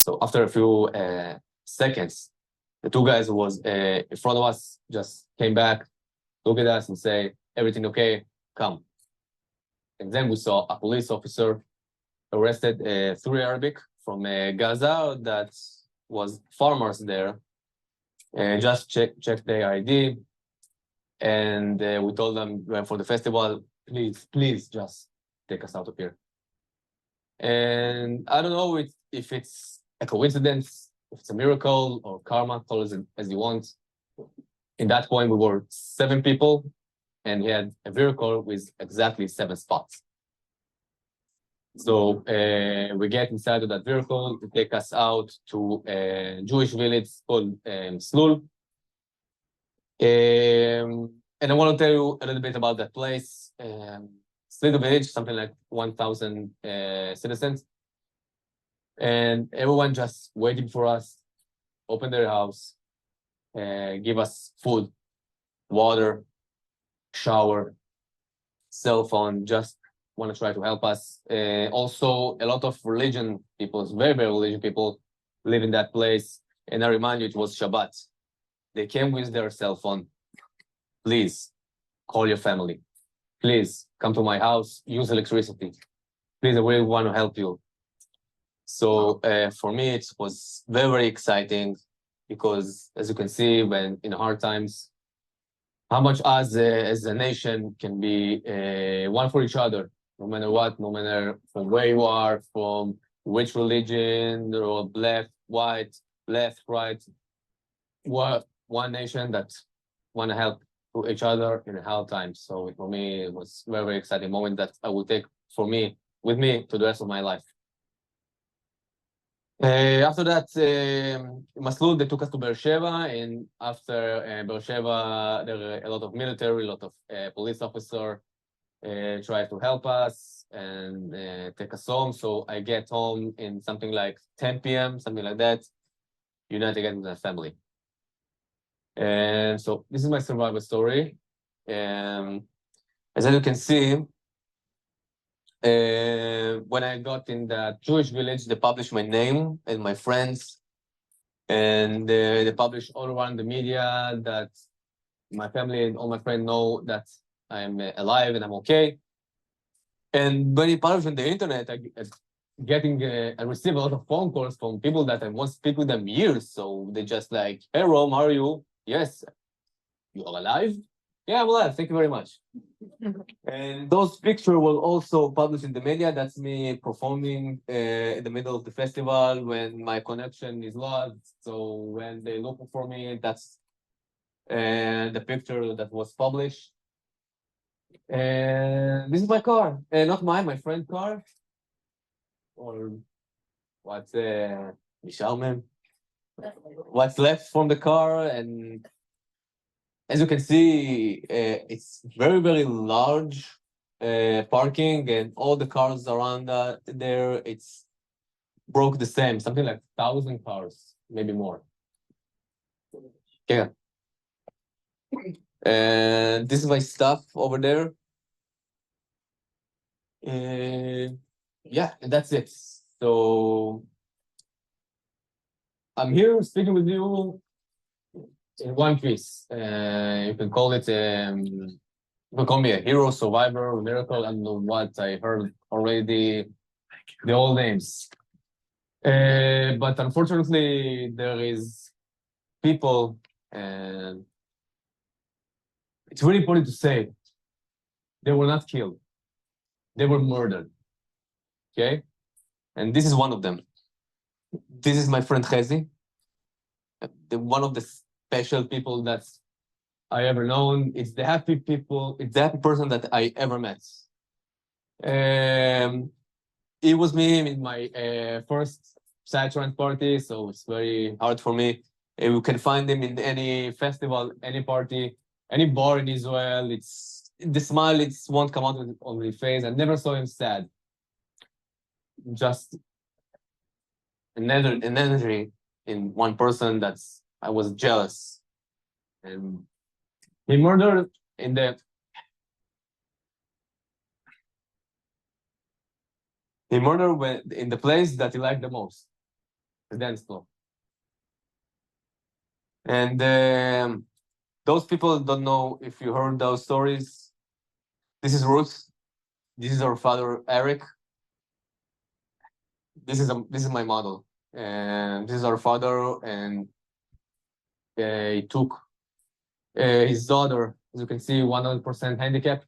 So after a few seconds, the two guys who was in front of us just came back, looked at us and say, everything okay, come. And then we saw a police officer arrested 3 Arabic from Gaza that was farmers there. Just check their ID. And we told them for the festival, please just take us out of here. And I don't know if it's a coincidence, if it's a miracle or karma, call it as you want. In that point, we were 7 people, and he had a vehicle with exactly 7 spots. So we get inside of that vehicle to take us out to a Jewish village called Slul. And I want to tell you a little bit about that place. It's a little village, something like 1,000 citizens. And everyone just waiting for us, open their house, give us food, water, shower, cell phone, just want to try to help us. Also, a lot of religion people, very, very religious people live in that place. And I remind you, it was Shabbat. They came with their cell phone. Please call your family. Please come to my house, use electricity. Please, I really want to help you. So for me, it was very, very exciting because, as you can see, when in hard times, how much us as a nation can be one for each other, no matter what, no matter from where you are, from which religion, or left, white, left, right. We're one nation that want to help each other in hard times. So for me, it was a very, very exciting moment that I will take with me to the rest of my life. After that, Maslul, they took us to Beersheba, and after Beersheba, there were a lot of military, a lot of police officers tried to help us and take us home. So I get home in something like 10 p.m., something like that, united again with my family. And so this is my survival story. As you can see, when I got in that Jewish village, they published my name and my friends, and they published all around the media that my family and all my friends know that I'm alive and I'm okay. And when it published on the internet, I received a lot of phone calls from people that I won't speak with them years. So they just like, hey, Rom, how are you? Yes. You are alive? Yeah, I'm alive. Thank you very much. And those pictures were also published in the media. That's me performing in the middle of the festival when my connection is lost. So when they look for me, that's and the picture that was published. And this is my car, not mine, my friend's car, or what's what's left from the car. And as you can see, it's very, very large parking, and all the cars around there, it's broke the same, something like 1,000 cars, maybe more. Yeah. And this is my stuff over there. Yeah, and that's it. So I'm here speaking with you in one piece. You can call it, you can call me a hero, survivor, miracle, and what I heard already, the old names. But unfortunately, there is people, and it's really important to say, they were not killed. They were murdered. Okay? And this is one of them. This is my friend Chezi, one of the special people that I ever known. It's the happy people, it's the happy person that I ever met. It was me in my first Psytrance party, so it's very hard for me. You can find him in any festival, any party, any bar in Israel. It's the smile, it won't come out on his face. I never saw him sad. Just an energy in one person that's I was jealous. And he murdered in the in the place that he liked the most, the dance floor. And those people don't know if you heard those stories. This is Ruth. This is our father, Eric. This is my model, and this is our father. And he took his daughter, as you can see, 100% handicap.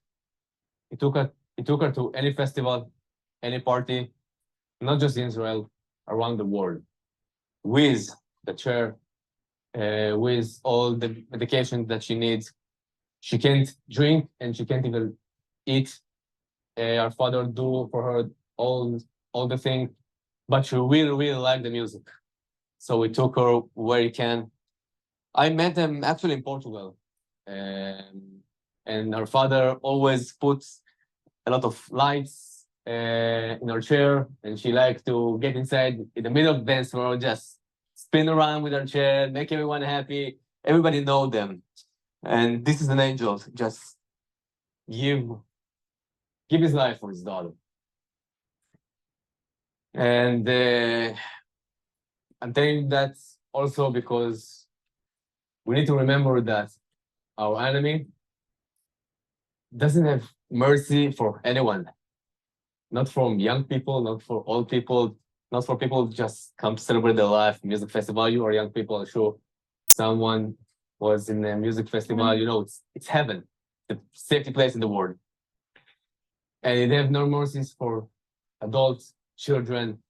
He took her to any festival, any party, not just in Israel, around the world, with the chair, with all the medication that she needs. She can't drink and she can't even eat. Our father do for her all the thing, but she really, really liked the music. So we took her where he can. I met them actually in Portugal. And her father always puts a lot of lights in her chair, and she likes to get inside in the middle of the dance floor, just spin around with her chair, make everyone happy. Everybody know them. And this is an angel, just give his life for his daughter. And I'm telling that also because we need to remember that our enemy doesn't have mercy for anyone. Not from young people, not for old people, not for people who just come to celebrate their life, music festival. You are young people, I'm sure someone was in a music festival, you know, it's heaven, the safety place in the world. And they have no mercies for adults, children,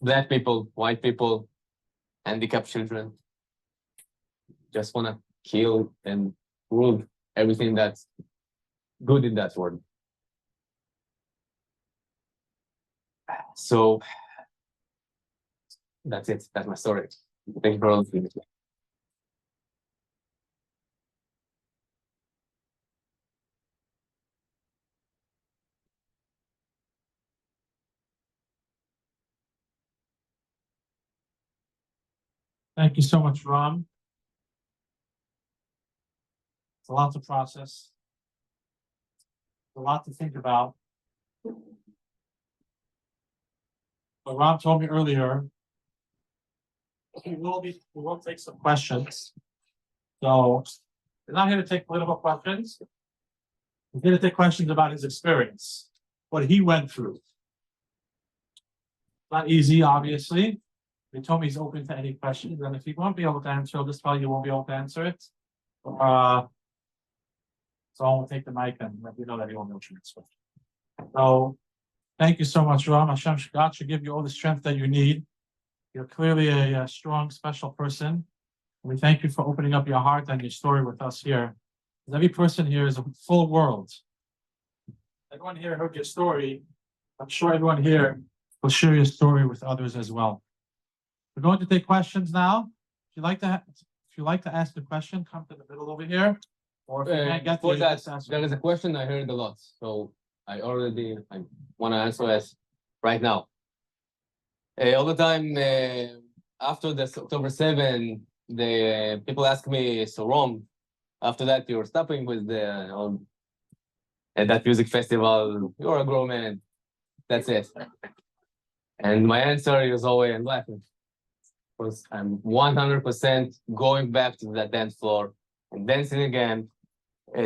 black people, white people, handicapped children. Just want to kill and rule everything that's good in that world. So that's it. That's my story. Thank you for listening. Thank you so much, Rom. It's a lot to process. A lot to think about. But Rom told me earlier, we will take some questions. So we're not here to take political questions. We're here to take questions about his experience, what he went through. Not easy, obviously. He told me he's open to any questions, and if he won't be able to answer, I'll just tell you won't be able to answer it. So I'll take the mic and let you know that he won't be able to answer. So thank you so much, Ram. Hashem God should give you all the strength that you need. You're clearly a strong, special person. We thank you for opening up your heart and your story with us here. Every person here is a full world. Everyone here heard your story. I'm sure everyone here will share your story with others as well. We're going to take questions now. If you'd like to ask a question, come to the middle over here. Or if you can't get For to that, just ask. there is a question I heard a lot, so I want to answer it right now. All the time after this October 7, the people ask me, so Rom, after that you're stopping with the at that music festival, you're a grown man, that's it. And my answer is always I'm laughing, because I'm 100% going back to that dance floor and dancing again,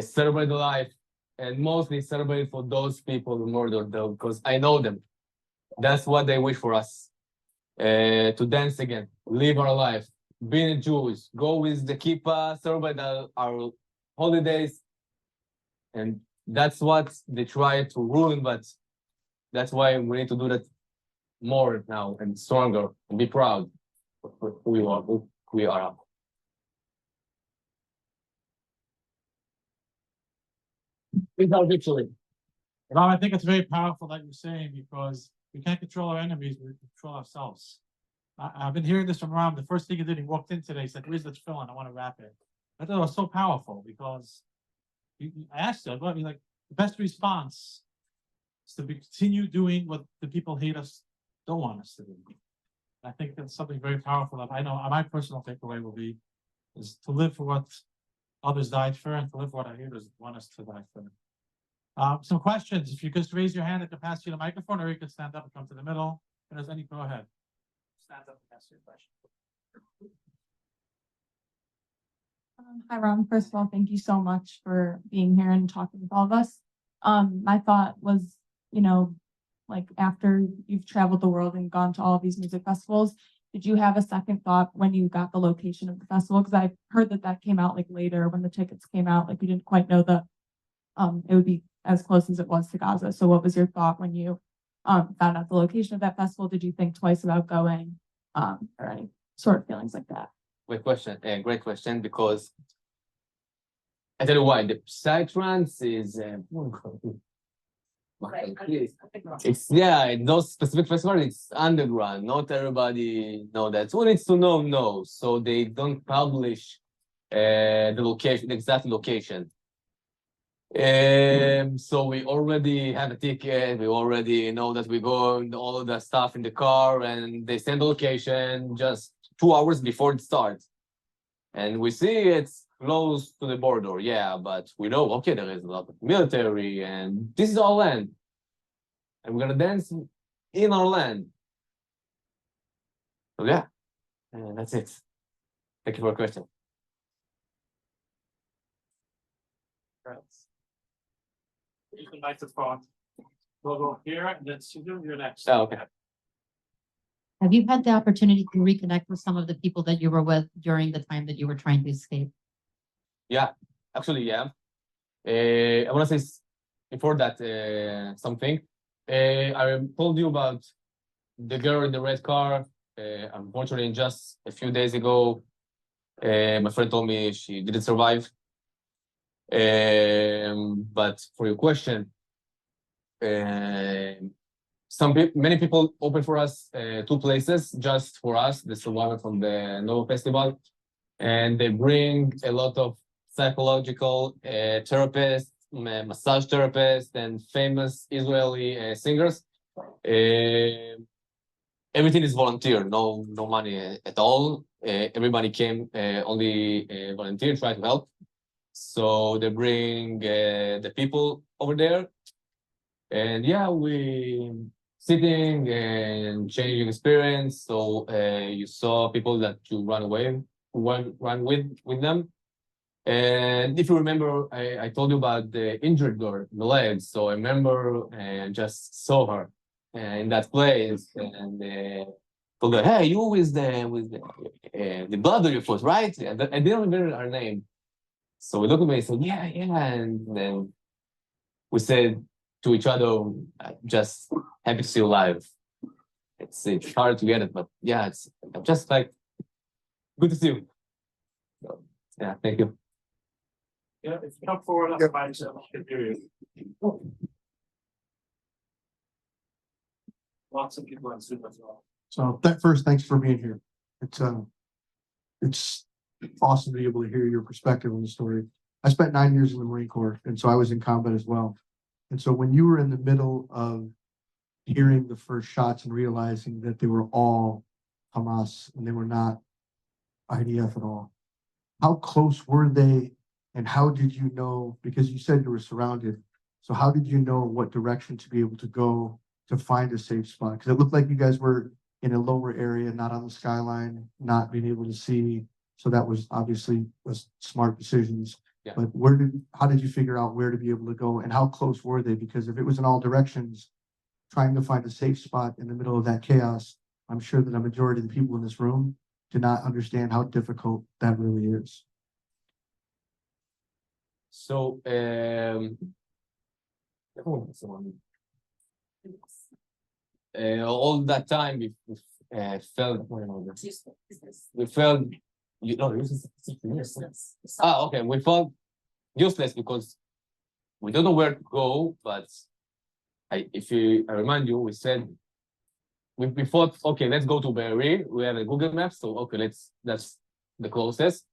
celebrate the life, and mostly celebrate for those people who murdered them, because I know them. That's what they wish for us, to dance again, live our life, being Jewish, go with the kippah, celebrate our holidays, and that's what they try to ruin, but that's why we need to do that more now and stronger and be proud of who we are. It's our victory. Rob, I think it's very powerful that you're saying, because we can't control our enemies, we control ourselves. I've been hearing this from Ram. The first thing he did, he walked in today, he said, "Where's the tefillin? I want to wrap it." I thought it was so powerful, because I asked him, well, like, the best response is to continue doing what the people hate us don't want us to do. I think that's something very powerful that I know my personal takeaway will be is to live for what others died for, and to live for what our haters want us to die for. Some questions. If you could raise your hand, I can pass you the microphone, or you can stand up and come to the middle. If there's any, go ahead. Stand up and ask your question. Hi, Ron. First of all, thank you so much for being here and talking with all of us. My thought was, like after you've traveled the world and gone to all of these music festivals, did you have a second thought when you got the location of the festival? Because I heard that came out like later when the tickets came out, like you didn't quite know that it would be as close as it was to Gaza. So what was your thought when you found out the location of that festival? Did you think twice about going or any sort of feelings like that? Great question, because I tell you why, the psytrance is it's those specific festivals, it's underground, not everybody know that. Who needs to know, so they don't publish the location, the exact location. So we already have a ticket, we already know that we go and all of the stuff in the car, and they send the location just 2 hours before it starts. And we see it's close to the border, but we know, okay, there is a lot of military, and this is our land. And we're gonna dance in our land. So that's it. Thank you for your question. You can light the phone. We'll go here, and then Susan, you're next. Oh, okay. Have you had the opportunity to reconnect with some of the people that you were with during the time that you were trying to escape? Yeah, actually, yeah. I want to say before that something. I told you about the girl in the red car. Unfortunately, just a few days ago, my friend told me she didn't survive. But for your question, many people open for us 2 places just for us, the survivor from the Nova Festival, and they bring a lot of psychological therapists, massage therapists, and famous Israeli singers. Everything is volunteer, no money at all. Everybody came only volunteer, try to help. So they bring the people over there, and we sitting and changing experience. So you saw people that you run with them. And if you remember, I told you about the injured girl, the legs. So I remember and just saw her in that place, and told her, "Hey, you with the blood on your foot, right?" And I didn't remember her name. So we looked at me and said, yeah, and then we said to each other, just happy to see you alive. It's hard to get it, but it's just like, good to see you. Yeah, thank you. Yeah, if you come forward, I'll find some, I can hear you. Lots of people on Zoom as well. So that first, thanks for being here. It's awesome to be able to hear your perspective on the story. I spent 9 years in the Marine Corps, and so I was in combat as well. And so when you were in the middle of hearing the first shots and realizing that they were all Hamas and they were not IDF at all, how close were they and how did you know, because you said you were surrounded, so how did you know what direction to be able to go to find a safe spot? Because it looked like you guys were in a lower area, not on the skyline, not being able to see. So that was obviously was smart decisions. Yeah. But how did you figure out where to be able to go and how close were they? Because if it was in all directions, trying to find a safe spot in the middle of that chaos, I'm sure that a majority of the people in this room do not understand how difficult that really is. So, all that time we felt, we felt, you know, okay, we felt useless because we don't know where to go, but I remind you, we said, we thought, okay, let's go to Be'eri. We have a Google Maps, so okay, that's the closest.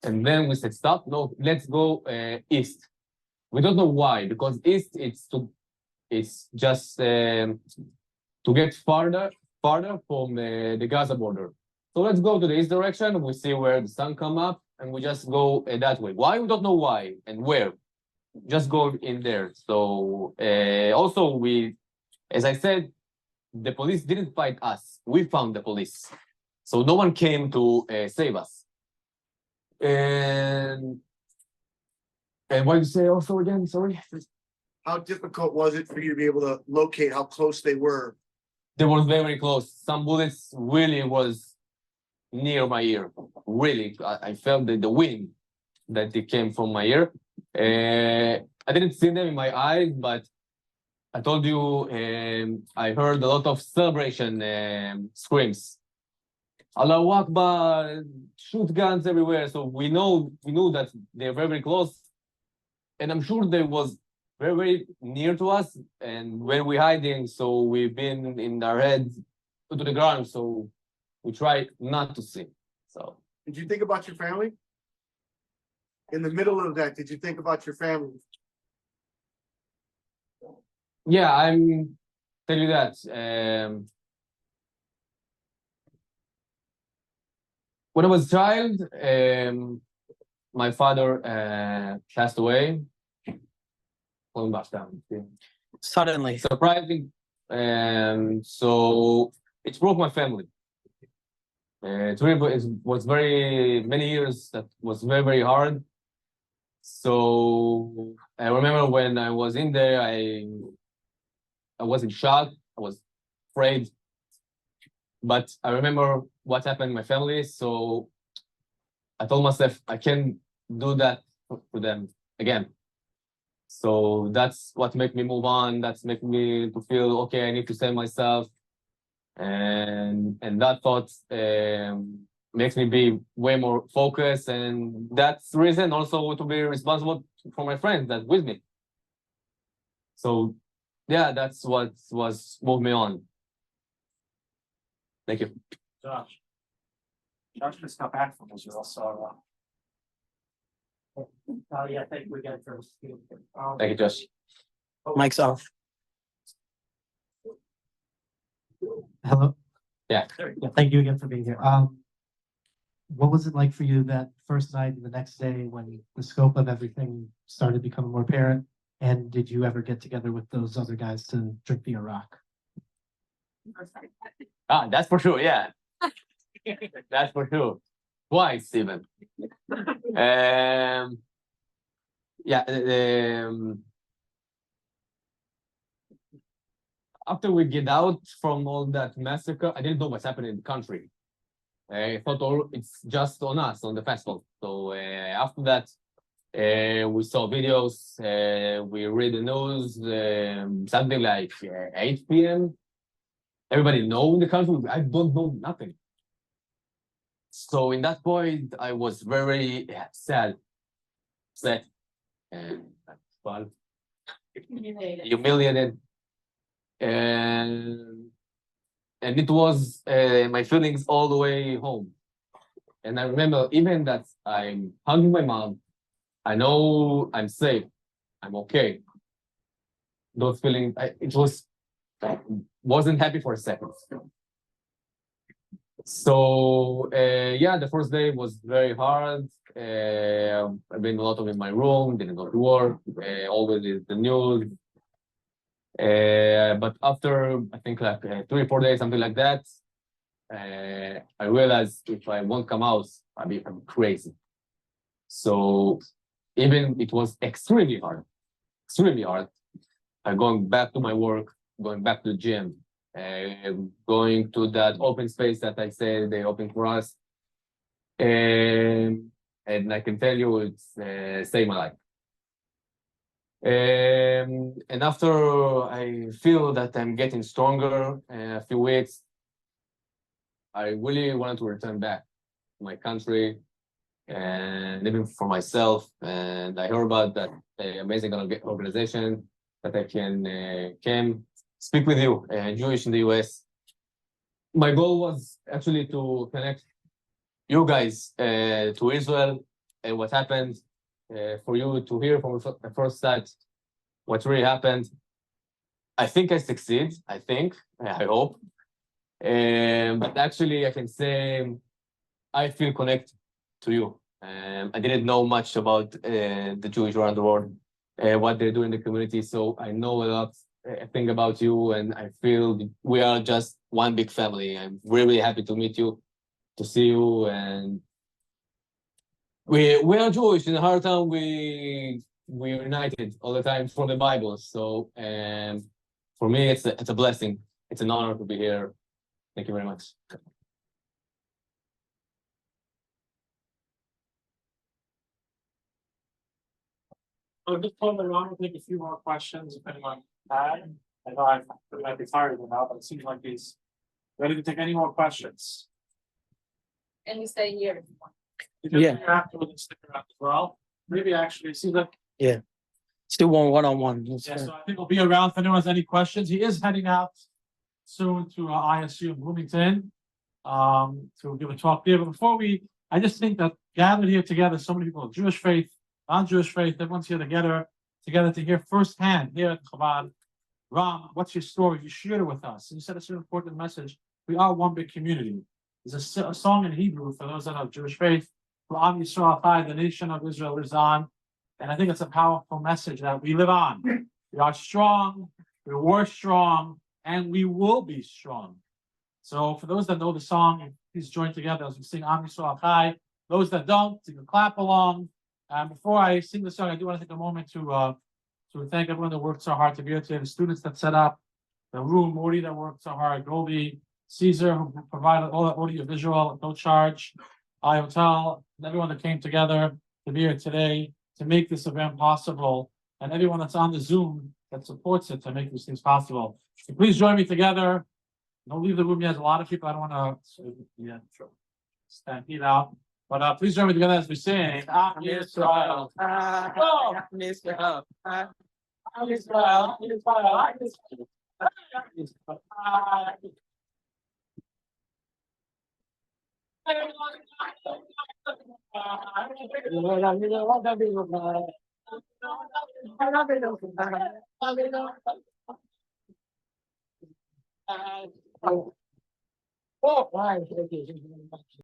And then we said, stop, no, let's go east. We don't know why, because east, it's just to get farther from the Gaza border. So let's go to the east direction. We see where the sun come up, and we just go that way. Why? We don't know why and where. Just go in there. So also as I said, the police didn't fight us. We found the police. So no one came to save us. And what did you say also again? Sorry. How difficult was it for you to be able to locate how close they were? They were very close. Some bullets really was near my ear. Really, I felt the wind that they came from my ear. I didn't see them in my eyes, but I told you I heard a lot of celebration screams. Allahu Akbar, shoot guns everywhere. So we knew that they're very, very close. And I'm sure they was very, very near to us. And when we're hiding, so we've been in our heads to the ground. So we try not to see. So Did you think about your family? In the middle of that, did you think about your family? yeah, I'm tell you that. When I was a child, my father passed away. Going back down. Suddenly. Surprising. So it broke my family. It was very many years that was very, very hard. So I remember when I was in there, I was in shock. I was afraid. But I remember what happened in my family. So I told myself I can't do that to them again. So that's what made me move on. That's made me to feel okay. I need to save myself, and that thought makes me be way more focused. And that's the reason also to be responsible for my friends that with me. So yeah, that's what was moved me on. Thank you. Josh. Josh just got back from Israel, so. Oh, yeah, I think we got first. Thank you, Josh. Mike's off. Hello. Yeah. Yeah, thank you again for being here. What was it like for you that first night and the next day when the scope of everything started becoming more apparent? And did you ever get together with those other guys to drink the Iraq? That's for sure. Yeah. That's for sure. Twice even. Yeah. After we get out from all that massacre, I didn't know what's happening in the country. I thought it's just on us, on the festival. So after that, we saw videos, we read the news, something like 8 p.m. Everybody know in the country, I don't know nothing. So in that point, I was very sad, and well, humiliated, and it was my feelings all the way home. And I remember even that I'm hugging my mom. I know I'm safe. I'm okay. Those feelings, I wasn't happy for a second. So yeah, the first day was very hard. I've been a lot of in my room, didn't go to work, always the news. But after I think like 3 or 4 days, something like that, I realized if I won't come out, I'm crazy. So even it was extremely hard. I'm going back to my work, going back to the gym, going to that open space that I said they opened for us. And I can tell you it's saved my life. And after I feel that I'm getting stronger, a few weeks, I really wanted to return back to my country and even for myself. And I heard about that amazing organization that I can speak with you, Jewish in the US. My goal was actually to connect you guys to Israel and what happened, for you to hear from the first side what really happened. I think I succeed, I hope. But actually I can say I feel connected to you. I didn't know much about the Jewish around the world, what they do in the community. So I know a lot, thing about you, and I feel we are just one big family. I'm really happy to meet you, to see you, and we are Jewish in our town. We united all the time from the Bible. So for me, it's a blessing. It's an honor to be here. Thank you very much. So just hold around, we'll take a few more questions if anyone had. I know I might be tired now, but it seems like he's ready to take any more questions. And you stay here. You can Yeah. stay afterwards and stick around as well. Maybe actually, it seems like, Still one-on-one. That's yeah, fine. so I think we'll be around if anyone has any questions. He is heading out soon to ISU in Bloomington to give a talk there. But before I just think that gathered here together, so many people of Jewish faith, non-Jewish faith, everyone's here together to hear firsthand here at Chabad. Rom, what's your story? You shared it with us. And you said it's an important message. We are one big community. There's a song in Hebrew for those that have Jewish faith. Am Yisrael Chai, the nation of Israel lives on. And I think it's a powerful message that we live on. We are strong, we were strong, and we will be strong. So for those that know the song, please join together as we sing Am Yisrael Chai. Those that don't, you can clap along. Before I sing the song, I do want to take a moment to thank everyone that worked so hard to be here today, the students that set up the room, Morty that worked so hard, Goldie, Caesar, who provided all the audio visual at no charge, iHotel, and everyone that came together to be here today to make this event possible, and everyone that's on the Zoom that supports it to make these things possible. So please join me together. Don't leave the room yet. There's a lot of people. I don't want to stampede out. But please join me together as we sing. Am Yisrael. Oh! Am Yisrael. Am Yisrael. Oh,